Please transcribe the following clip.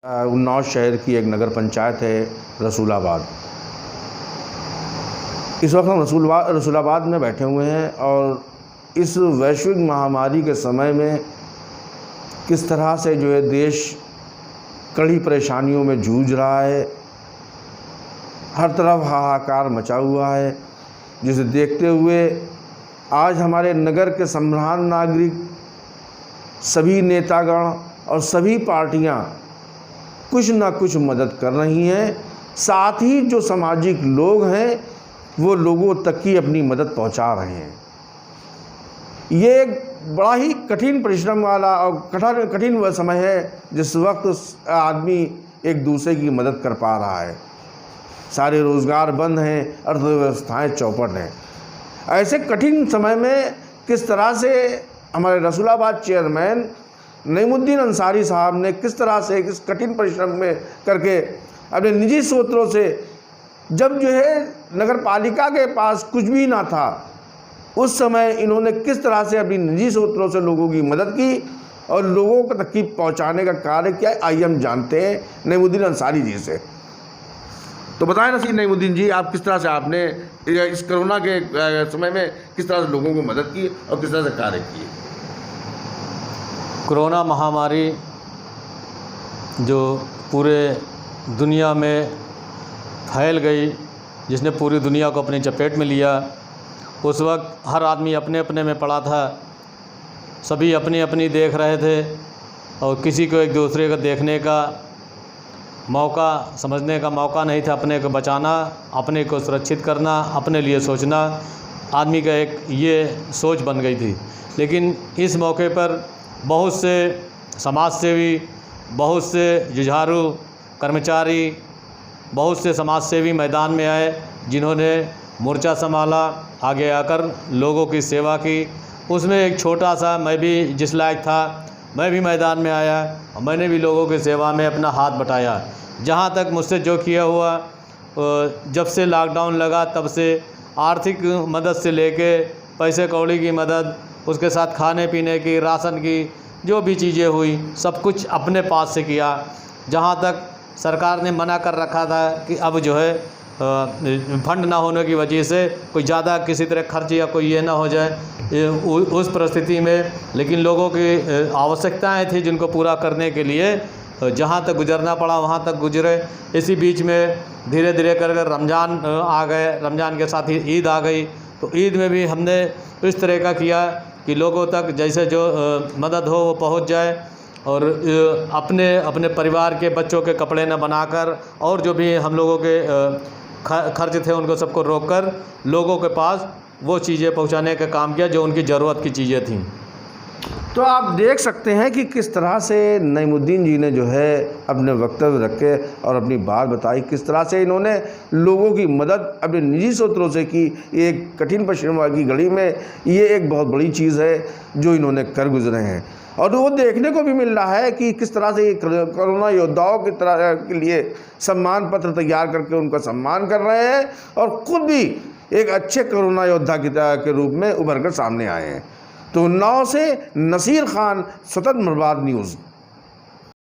उन्नाव शहर की एक नगर पंचायत है रसूलाबाद। इस वक्त हम रसूलाबाद में बैठे हुए हैं और इस वैश्विक महामारी के समय में किस तरह से जो है देश कड़ी परेशानियों में जूझ रहा है। हर तरफ हाहाकार मचा हुआ है, जिसे देखते हुए आज हमारे नगर के सम्भ्रांत नागरिक, सभी नेतागण और सभी पार्टियां कुछ न कुछ मदद कर रही हैं। साथ ही जो सामाजिक लोग हैं वो लोगों तक की अपनी मदद पहुंचा रहे हैं। ये एक बड़ा ही कठिन परिश्रम वाला और कठिन वह समय है जिस वक्त आदमी एक दूसरे की मदद कर पा रहा है। सारे रोज़गार बंद हैं, अर्थव्यवस्थाएं चौपट हैं। ऐसे कठिन समय में किस तरह से हमारे रसूलाबाद चेयरमैन नईमुद्दीन अंसारी साहब ने किस तरह से इस कठिन परिश्रम में करके अपने निजी स्रोतों से, जब जो है नगर पालिका के पास कुछ भी ना था, उस समय इन्होंने किस तरह से अपनी निजी स्रोतों से लोगों की मदद की और लोगों को तक की पहुँचाने का कार्य किया। आइए हम जानते हैं नईमुद्दीन अंसारी जी से। तो बताएं नईमुद्दीन जी, आप किस तरह से आपने इस कोरोना के समय में किस तरह से लोगों को मदद की और किस तरह से कार्य किए। कोरोना महामारी जो पूरे दुनिया में फैल गई, जिसने पूरी दुनिया को अपनी चपेट में लिया, उस वक्त हर आदमी अपने अपने में पड़ा था। सभी अपनी अपनी देख रहे थे और किसी को एक दूसरे को देखने का मौका, समझने का मौका नहीं था। अपने को बचाना, अपने को सुरक्षित करना, अपने लिए सोचना, आदमी का एक ये सोच बन गई थी। लेकिन इस मौके पर बहुत से समाजसेवी, बहुत से जुझारू कर्मचारी, बहुत से समाजसेवी मैदान में आए, जिन्होंने मोर्चा संभाला, आगे आकर लोगों की सेवा की। उसमें एक छोटा सा मैं भी जिस लायक था, मैं भी मैदान में आया और मैंने भी लोगों की सेवा में अपना हाथ बटाया। जहाँ तक मुझसे जो किया हुआ, जब से लॉकडाउन लगा तब से आर्थिक मदद से लेके पैसे कौड़ी की मदद, उसके साथ खाने पीने की, राशन की जो भी चीज़ें हुई, सब कुछ अपने पास से किया। जहाँ तक सरकार ने मना कर रखा था कि अब जो है फंड ना होने की वजह से कोई ज़्यादा किसी तरह खर्च या कोई ये ना हो जाए, उस परिस्थिति में लेकिन लोगों की आवश्यकताएं थी जिनको पूरा करने के लिए जहाँ तक गुजरना पड़ा वहाँ तक गुजरे। इसी बीच में धीरे धीरे कर रमज़ान आ गए, रमज़ान के साथ ही ईद आ गई। तो ईद में भी हमने इस तरह का किया कि लोगों तक जैसे जो मदद हो वो पहुंच जाए और अपने अपने परिवार के बच्चों के कपड़े न बनाकर और जो भी हम लोगों के खर्च थे उनको सबको रोककर लोगों के पास वो चीज़ें पहुंचाने का काम किया जो उनकी ज़रूरत की चीज़ें थीं। तो आप देख सकते हैं कि किस तरह से नईमुद्दीन जी ने जो है अपने वक्तव्य रखे और अपनी बात बताई, किस तरह से इन्होंने लोगों की मदद अपने निजी स्रोतों से की। एक कठिन परिश्रम की घड़ी में ये एक बहुत बड़ी चीज़ है जो इन्होंने कर गुजरे हैं। और वो देखने को भी मिल रहा है कि किस तरह से कोरोना योद्धाओं की तरह के लिए सम्मान पत्र तैयार करके उनका सम्मान कर रहे हैं और खुद भी एक अच्छे कोरोना योद्धा के रूप में उभर कर सामने आए हैं। तो उन्नाव से नसीर खान, स्वतंत्र मर्बाद न्यूज़।